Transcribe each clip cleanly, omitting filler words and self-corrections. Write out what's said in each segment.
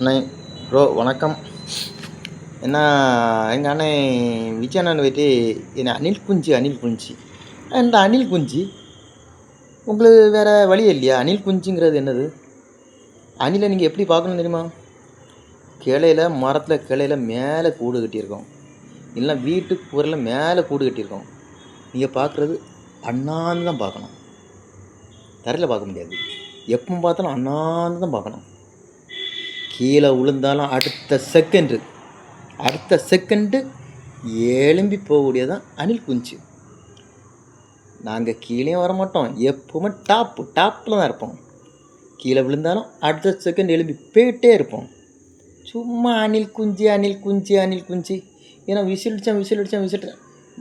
அண்ணே ப்ரோ வணக்கம். என்ன எங்கள் அண்ணன் விஜய் அண்ணன் போயிட்டு என்ன அணில் குஞ்சு இந்த அணில் குஞ்சு உங்களுக்கு வேறு வழி இல்லையா? அணில் குஞ்சுங்கிறது என்னது? அணிலை நீங்கள் எப்படி பார்க்கணும் தெரியுமா? மரத்தில் கிளையில் மேலே கூடு கட்டியிருக்கோம், இல்லைன்னா வீட்டு கூரையில் மேலே கூடு கட்டியிருக்கோம். நீங்கள் பார்க்குறது அண்ணாந்து தான் பார்க்கணும், தரையில் பார்க்க முடியாது. எப்போ பார்த்தாலும் அண்ணாந்து தான் பார்க்கணும். கீழே விழுந்தாலும் அடுத்த செகண்டு எழும்பி போகக்கூடியதான் அணில் குஞ்சு. நாங்கள் கீழே வர மாட்டோம், எப்போவுமே டாப்பில் தான் இருப்போம். கீழே விழுந்தாலும் அடுத்த செகண்ட் எழும்பி போயிட்டே இருப்போம். சும்மா அணில் குஞ்சு ஏன்னா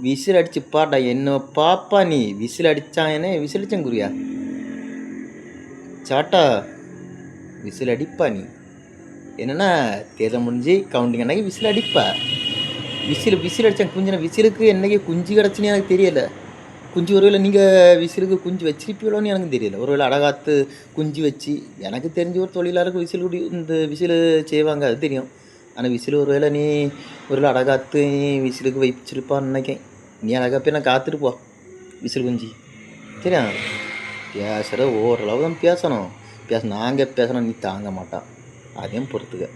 விசில் அடித்து பாட்டா என்ன பாப்பா நீ விசில் அடித்தானே விசிலடிச்சேன் குறியா சாட்டா விசில் அடிப்பா நீ. என்னென்னா தேர்தல் முடிஞ்சு கவுண்டிங் அன்னைக்கு விசில் அடிப்பா. விசில் அடித்தேன் குஞ்சுனா விசிலுக்கு என்னைக்கு குஞ்சு கிடச்சின்னு எனக்கு தெரியலை. குஞ்சு ஒருவேளை நீங்கள் விசிலுக்கு குஞ்சு வச்சிருப்பீங்களோன்னு எனக்கு தெரியல. ஒருவேளை அடகாத்து குஞ்சு வச்சு எனக்கு தெரிஞ்ச ஒரு தொழிலாளருக்கு இந்த விசில் செய்வாங்க, அது தெரியும். ஆனால் விசில் ஒருவேளை நீ அடகாத்து விசிலுக்கு வச்சிருப்பான்னு நினைக்கேன். நீ அழகாக போய் நான் காத்துட்டு போ விசில் குஞ்சு, சரியா? பேசுகிற ஓரளவு தான் பேசணும். நாங்கள் பேசணும், நீ தாங்க மாட்டான், அதையும் பொறுத்துக்க.